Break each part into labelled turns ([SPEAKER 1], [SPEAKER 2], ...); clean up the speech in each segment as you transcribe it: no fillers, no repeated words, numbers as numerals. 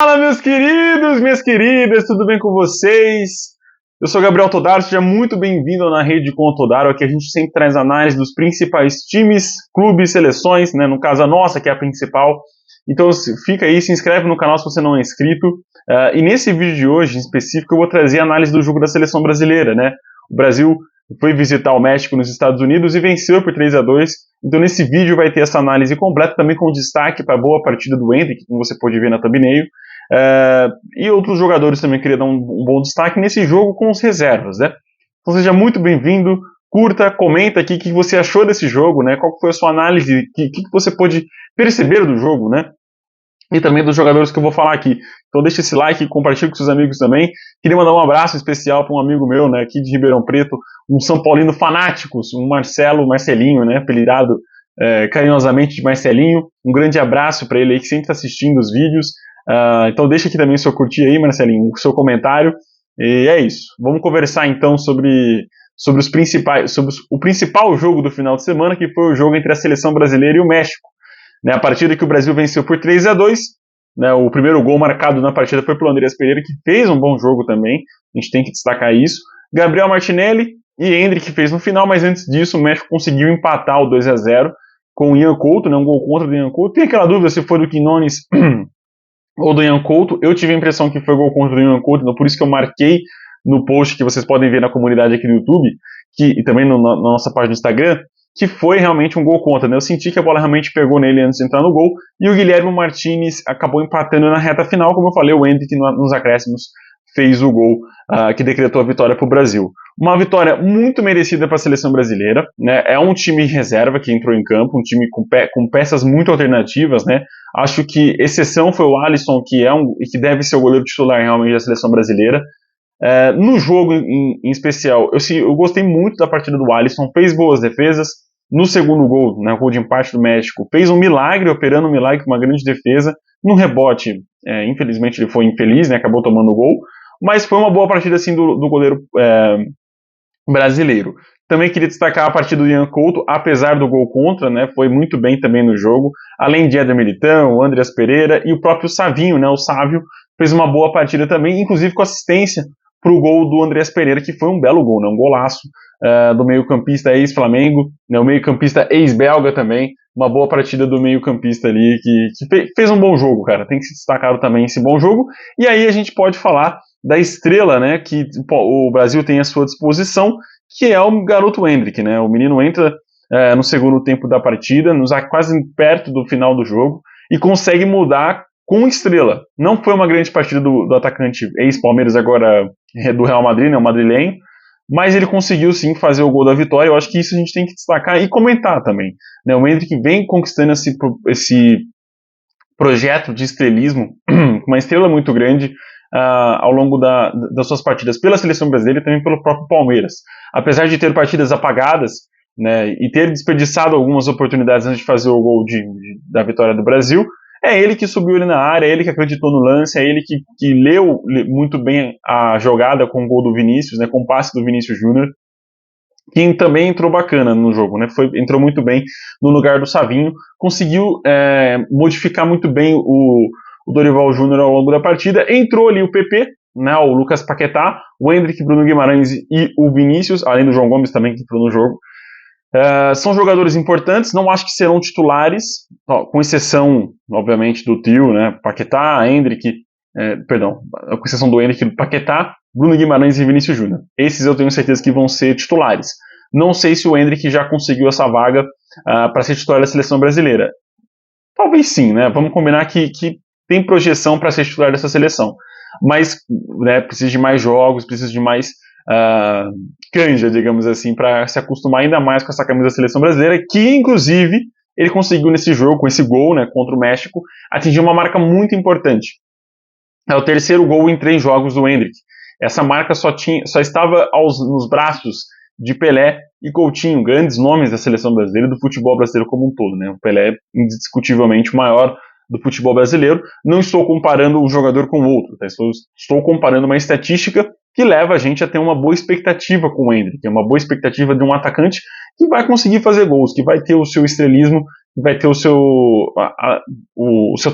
[SPEAKER 1] Fala, meus queridos, minhas queridas, tudo bem com vocês? Eu sou Gabriel Todaro, seja muito bem-vindo na Rede com o Todaro. Aqui a gente sempre traz análise dos principais times, clubes, seleções, né? No caso a nossa, que é a principal. Então fica aí, se inscreve no canal se você não é inscrito. E nesse vídeo de hoje, em específico, eu vou trazer a análise do jogo da seleção brasileira, né? O Brasil foi visitar o México nos Estados Unidos e venceu por 3-2. Então nesse vídeo vai ter essa análise completa, também com destaque para a boa partida do Endrick, como você pode ver na thumbnail. E outros jogadores também queria dar um bom destaque nesse jogo com os reservas, né? Então seja muito bem-vindo, curta, comenta aqui o que você achou desse jogo, né? Qual foi a sua análise, o que você pôde perceber do jogo, né? E também dos jogadores que eu vou falar aqui. Então deixa esse like, compartilhe com seus amigos também. Queria mandar um abraço especial para um amigo meu, né, aqui de Ribeirão Preto, um São Paulino fanático, um Marcelinho, né, apelidado carinhosamente de Marcelinho. Um grande abraço para ele aí que sempre está assistindo os vídeos. Então deixa aqui também o seu curtir aí, Marcelinho, o seu comentário. E é isso. Vamos conversar então sobre o principal jogo do final de semana, que foi o jogo entre a seleção brasileira e o México. Né, a partida que o Brasil venceu por 3-2, né, o primeiro gol marcado na partida foi pelo Andreas Pereira, que fez um bom jogo também, a gente tem que destacar isso. Gabriel Martinelli e Endrick fez no final, mas antes disso o México conseguiu empatar o 2-0 com o Ian Couto, né, um gol contra do Ian Couto. Tem aquela dúvida se foi do Quinones ou do Ian Couto. Eu tive a impressão que foi gol contra do Ian Couto, então por isso que eu marquei no post que vocês podem ver na comunidade aqui do YouTube, e também na nossa página do Instagram, que foi realmente um gol contra, né? Eu senti que a bola realmente pegou nele antes de entrar no gol, e o Guilherme Martins acabou empatando na reta final, como eu falei, o Endrick nos acréscimos fez o gol que decretou a vitória para o Brasil. Uma vitória muito merecida para a seleção brasileira, né? É um time reserva que entrou em campo, um time com peças muito alternativas, né? Acho que exceção foi o Alisson, que deve ser o goleiro titular realmente da seleção brasileira. No jogo em especial, eu gostei muito da partida do Alisson, fez boas defesas. No segundo gol, né, o gol de empate do México, fez um milagre, operando um milagre com uma grande defesa. No rebote, infelizmente ele foi infeliz, né, acabou tomando o gol, mas foi uma boa partida assim, do goleiro brasileiro. Também queria destacar a partida do Ian Couto, apesar do gol contra, né, foi muito bem também no jogo, além de Éder Militão, o Andreas Pereira e o próprio Savinho, né, o Sávio, fez uma boa partida também, inclusive com assistência para o gol do Andreas Pereira, que foi um belo gol, né, um golaço do meio-campista ex-Flamengo, né, o meio-campista ex-belga também, uma boa partida do meio-campista ali, que fez um bom jogo, cara, tem que se destacar também esse bom jogo. E aí a gente pode falar da estrela, né, que o Brasil tem à sua disposição, que é o garoto Endrick, né, o menino entra no segundo tempo da partida, quase perto do final do jogo, e consegue mudar com estrela. Não foi uma grande partida do atacante ex-Palmeiras, agora do Real Madrid, né, o madrilenho, mas ele conseguiu sim fazer o gol da vitória. Eu acho que isso a gente tem que destacar e comentar também, né? O Endrick vem conquistando esse projeto de estrelismo, uma estrela muito grande ao longo das suas partidas pela seleção brasileira e também pelo próprio Palmeiras. Apesar de ter partidas apagadas, né, e ter desperdiçado algumas oportunidades antes de fazer o gol da vitória do Brasil, é ele que subiu ali na área, é ele que acreditou no lance, é ele que leu muito bem a jogada com o gol do Vinícius, né, com o passe do Vinícius Júnior, que também entrou bacana no jogo, né, entrou muito bem no lugar do Savinho, conseguiu modificar muito bem o Dorival Júnior ao longo da partida. Entrou ali o PP, né, o Lucas Paquetá, o Endrick, Bruno Guimarães e o Vinícius, além do João Gomes também que entrou no jogo. São jogadores importantes, não acho que serão titulares, com exceção, obviamente, do trio, né, Paquetá, Endrick, com exceção do Endrick, Paquetá, Bruno Guimarães e Vinícius Júnior. Esses eu tenho certeza que vão ser titulares. Não sei se o Endrick já conseguiu essa vaga para ser titular da seleção brasileira. Talvez sim, né, vamos combinar que tem projeção para ser titular dessa seleção, mas né, precisa de mais jogos, precisa de mais canja, digamos assim, para se acostumar ainda mais com essa camisa da seleção brasileira, que inclusive ele conseguiu nesse jogo, com esse gol, né, contra o México, atingir uma marca muito importante. É o terceiro gol em 3 jogos do Endrick. Essa marca só estava nos braços de Pelé e Coutinho, grandes nomes da seleção brasileira e do futebol brasileiro como um todo, né? O Pelé é indiscutivelmente o maior do futebol brasileiro. Não estou comparando um jogador com o outro, tá? Estou comparando uma estatística que leva a gente a ter uma boa expectativa com o Endrick, uma boa expectativa de um atacante que vai conseguir fazer gols, que vai ter o seu estrelismo e vai ter o seu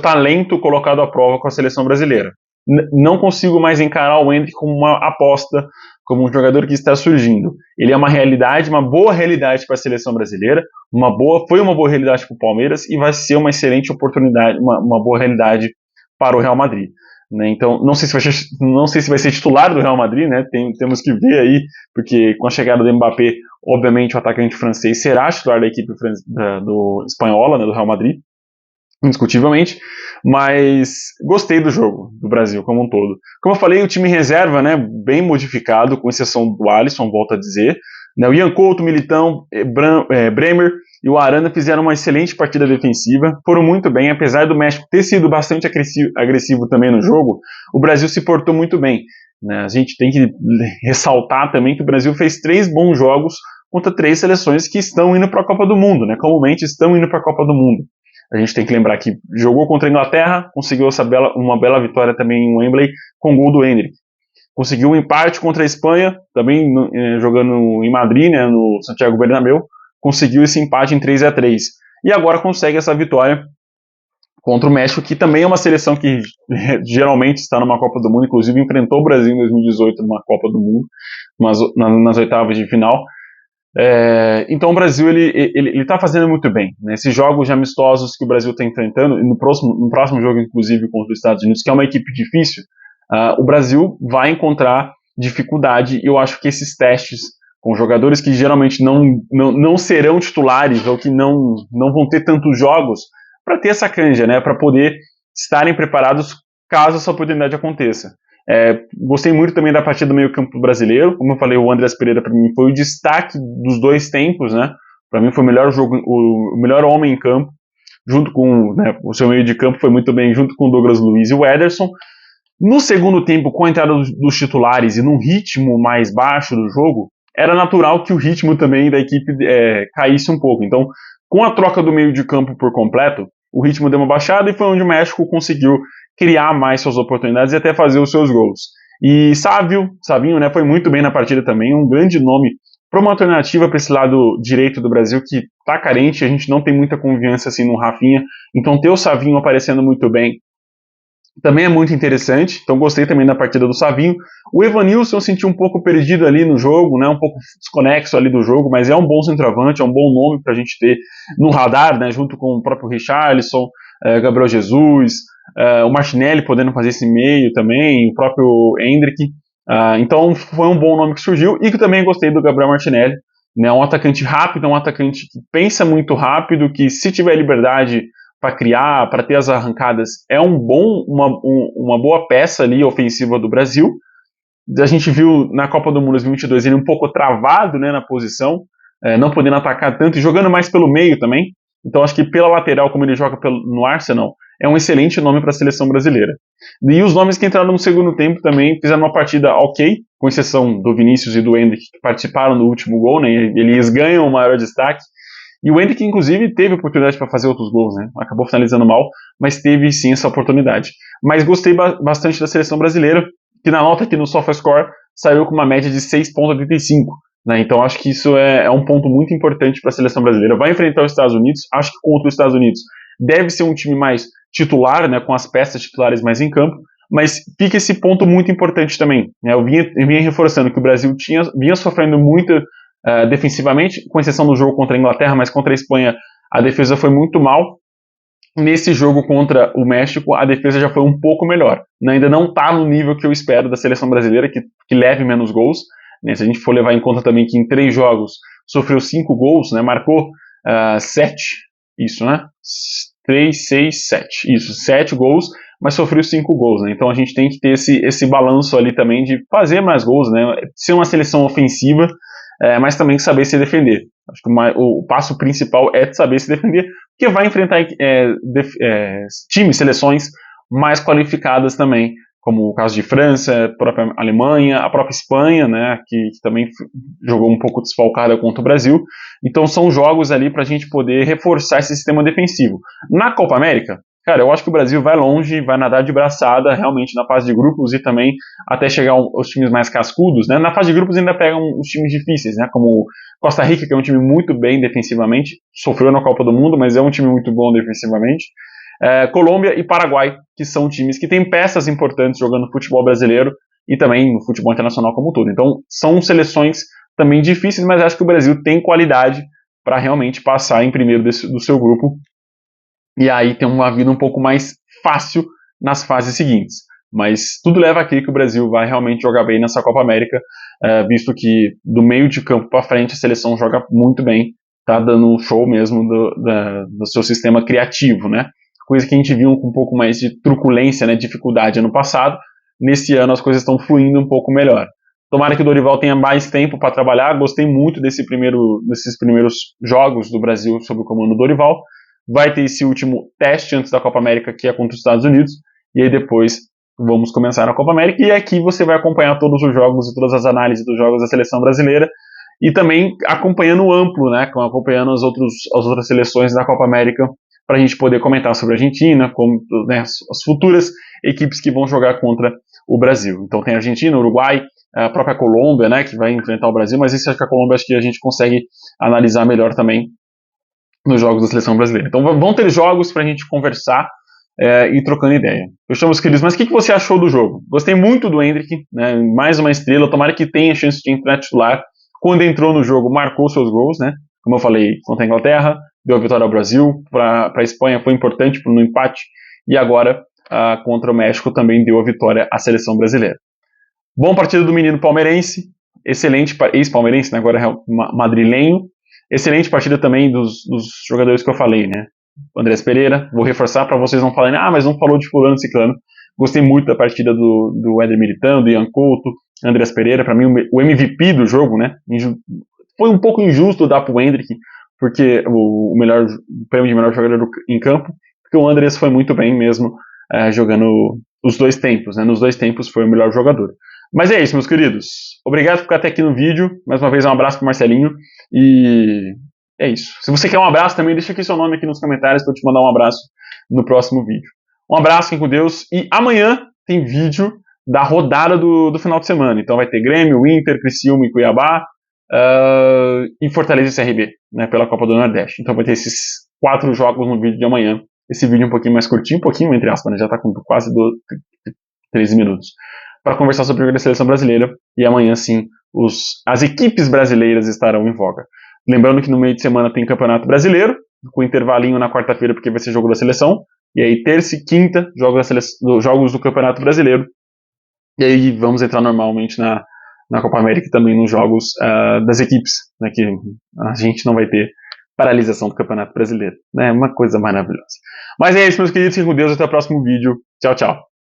[SPEAKER 1] talento colocado à prova com a seleção brasileira. Não consigo mais encarar o Endrick como uma aposta, como um jogador que está surgindo. Ele é uma realidade, uma boa realidade para a seleção brasileira, foi uma boa realidade para o Palmeiras e vai ser uma excelente oportunidade, uma boa realidade para o Real Madrid. Né? Então, não sei se vai ser titular do Real Madrid, né? Temos que ver aí, porque com a chegada do Mbappé, obviamente o atacante francês será titular da equipe do espanhola, né, do Real Madrid, indiscutivelmente, mas gostei do jogo do Brasil como um todo. Como eu falei, o time reserva, né, bem modificado, com exceção do Alisson, volto a dizer. Né, o Ian Couto, o Militão, Bremer e o Arana fizeram uma excelente partida defensiva, foram muito bem, apesar do México ter sido bastante agressivo também no jogo, o Brasil se portou muito bem. Né, a gente tem que ressaltar também que o Brasil fez 3 bons jogos contra 3 seleções que estão indo para a Copa do Mundo, né, comumente estão indo para a Copa do Mundo. A gente tem que lembrar que jogou contra a Inglaterra, conseguiu uma bela vitória também em Wembley com gol do Endrick. Conseguiu um empate contra a Espanha, também jogando em Madrid, né, no Santiago Bernabéu, conseguiu esse empate em 3-3. E agora consegue essa vitória contra o México, que também é uma seleção que geralmente está numa Copa do Mundo, inclusive enfrentou o Brasil em 2018 numa Copa do Mundo, nas oitavas de final. Então o Brasil ele está fazendo muito bem. Né? Esses jogos amistosos que o Brasil está enfrentando, e no próximo jogo, inclusive, contra os Estados Unidos, que é uma equipe difícil, o Brasil vai encontrar dificuldade, e eu acho que esses testes com jogadores que geralmente não serão titulares ou que não vão ter tantos jogos, para ter essa canja, né? Para poder estarem preparados caso essa oportunidade aconteça. Gostei muito também da partida do meio campo brasileiro. Como eu falei, o Andreas Pereira para mim foi o destaque dos 2 tempos, né? Para mim foi o melhor homem em campo, junto com, né, o seu meio de campo foi muito bem, junto com o Douglas Luiz e o Ederson. No segundo tempo, com a entrada dos titulares e num ritmo mais baixo do jogo, era natural que o ritmo também da equipe caísse um pouco. Então, com a troca do meio de campo por completo, o ritmo deu uma baixada e foi onde o México conseguiu criar mais suas oportunidades e até fazer os seus gols. E Savinho, né, foi muito bem na partida também, um grande nome para uma alternativa para esse lado direito do Brasil que está carente, a gente não tem muita confiança assim no Rafinha, então ter o Savinho aparecendo muito bem também é muito interessante, então gostei também da partida do Savinho. O Evanilson eu senti um pouco perdido ali no jogo, né, um pouco desconexo ali do jogo, mas é um bom centroavante, é um bom nome para a gente ter no radar, né, junto com o próprio Richarlison, Gabriel Jesus, o Martinelli podendo fazer esse meio também, o próprio Endrick. Então foi um bom nome que surgiu, e que também gostei do Gabriel Martinelli, né, um atacante rápido, um atacante que pensa muito rápido, que se tiver liberdade para criar, para ter as arrancadas, é uma boa peça ali ofensiva do Brasil. A gente viu na Copa do Mundo 2022 ele um pouco travado, né, na posição, não podendo atacar tanto e jogando mais pelo meio também. Então acho que pela lateral, como ele joga no Arsenal, é um excelente nome para a seleção brasileira. E os nomes que entraram no segundo tempo também fizeram uma partida ok, com exceção do Vinícius e do Endrick, que participaram do último gol, né, eles ganham o maior destaque. E o Endrick, inclusive, teve oportunidade para fazer outros gols, né? Acabou finalizando mal, mas teve sim essa oportunidade. Mas gostei bastante da seleção brasileira, que na nota aqui no SofaScore saiu com uma média de 6,85. Né? Então acho que isso é um ponto muito importante para a seleção brasileira. Vai enfrentar os Estados Unidos, acho que contra os Estados Unidos deve ser um time mais titular, né, com as peças titulares mais em campo, mas fica esse ponto muito importante também. Né? Eu vinha reforçando que o Brasil vinha sofrendo muito defensivamente, com exceção do jogo contra a Inglaterra, mas contra a Espanha a defesa foi muito mal. Nesse jogo contra o México, a defesa já foi um pouco melhor. Ainda não está no nível que eu espero da seleção brasileira, que leve menos gols. Né? Se a gente for levar em conta também que em 3 jogos sofreu 5 gols, né? Marcou 7, isso, né? 3, 6, 7. Isso, 7 gols, mas sofreu 5 gols. Né? Então a gente tem que ter esse balanço ali também de fazer mais gols, né? Ser uma seleção ofensiva, mas também saber se defender. Acho que o passo principal é saber se defender, porque vai enfrentar times, seleções mais qualificadas também, como o caso de França, a própria Alemanha, a própria Espanha, né, que também jogou um pouco desfalcada contra o Brasil. Então são jogos ali para a gente poder reforçar esse sistema defensivo. Na Copa América, cara, eu acho que o Brasil vai longe, vai nadar de braçada realmente na fase de grupos e também até chegar aos times mais cascudos, né? Na fase de grupos ainda pegam os times difíceis, né? Como Costa Rica, que é um time muito bem defensivamente, sofreu na Copa do Mundo, mas é um time muito bom defensivamente. Colômbia e Paraguai, que são times que têm peças importantes jogando futebol brasileiro e também no futebol internacional como um todo. Então, são seleções também difíceis, mas acho que o Brasil tem qualidade para realmente passar em primeiro do seu grupo e aí ter uma vida um pouco mais fácil nas fases seguintes. Mas tudo leva a crer que o Brasil vai realmente jogar bem nessa Copa América, visto que do meio de campo para frente a seleção joga muito bem, tá dando um show mesmo do seu sistema criativo, né? Coisa que a gente viu com um pouco mais de truculência, né, dificuldade ano passado. Nesse ano as coisas estão fluindo um pouco melhor. Tomara que o Dorival tenha mais tempo para trabalhar. Gostei muito desses primeiros jogos do Brasil sob o comando do Dorival. Vai ter esse último teste antes da Copa América, que é contra os Estados Unidos, e aí depois vamos começar a Copa América, e aqui você vai acompanhar todos os jogos e todas as análises dos jogos da seleção brasileira, e também acompanhando o amplo, né, acompanhando as outras seleções da Copa América, para a gente poder comentar sobre a Argentina, como, né, as futuras equipes que vão jogar contra o Brasil. Então tem a Argentina, Uruguai, a própria Colômbia, né, que vai enfrentar o Brasil, mas isso acho que a Colômbia acho que a gente consegue analisar melhor também nos jogos da seleção brasileira. Então vão ter jogos para a gente conversar e trocando ideia. Fechamos, meus queridos, mas o que você achou do jogo? Gostei muito do Endrick, né, mais uma estrela, tomara que tenha chance de entrar titular. Quando entrou no jogo, marcou seus gols, né? Como eu falei, contra a Inglaterra, deu a vitória ao Brasil, para a Espanha foi importante no empate, e agora contra o México também deu a vitória à seleção brasileira. Bom partido do menino palmeirense, excelente, ex-palmeirense, né, agora é madrilenho. Excelente partida também dos jogadores que eu falei, né? O Andrés Pereira, vou reforçar para vocês não falarem, mas não falou de fulano, ciclano. Gostei muito da partida do Éder Militão, do Ian Couto, Andrés Pereira, para mim o MVP do jogo, né? Foi um pouco injusto dar pro Endrick, porque o prêmio de melhor jogador em campo, porque o Andrés foi muito bem mesmo jogando os dois tempos, né? Nos dois tempos foi o melhor jogador. Mas é isso, meus queridos. Obrigado por ficar até aqui no vídeo. Mais uma vez, um abraço pro Marcelinho. E é isso. Se você quer um abraço também, deixa aqui seu nome aqui nos comentários para eu te mandar um abraço no próximo vídeo. Um abraço, fiquem com Deus. E amanhã tem vídeo da rodada do final de semana. Então vai ter Grêmio, Inter, Criciúma e Cuiabá. E Fortaleza e CRB, né, pela Copa do Nordeste. Então vai ter esses 4 jogos no vídeo de amanhã. Esse vídeo um pouquinho mais curtinho, um pouquinho entre aspas, né, já está com quase 13 minutos. Para conversar sobre o jogo da seleção brasileira, e amanhã sim as equipes brasileiras estarão em voga. Lembrando que no meio de semana tem Campeonato Brasileiro, com intervalinho na quarta-feira porque vai ser jogo da seleção, e aí terça e quinta jogos do Campeonato Brasileiro, e aí vamos entrar normalmente na Copa América e também nos jogos das equipes, né, que a gente não vai ter paralisação do Campeonato Brasileiro, né, uma coisa maravilhosa. Mas é isso, meus queridos, fiquem com Deus, até o próximo vídeo, tchau, tchau.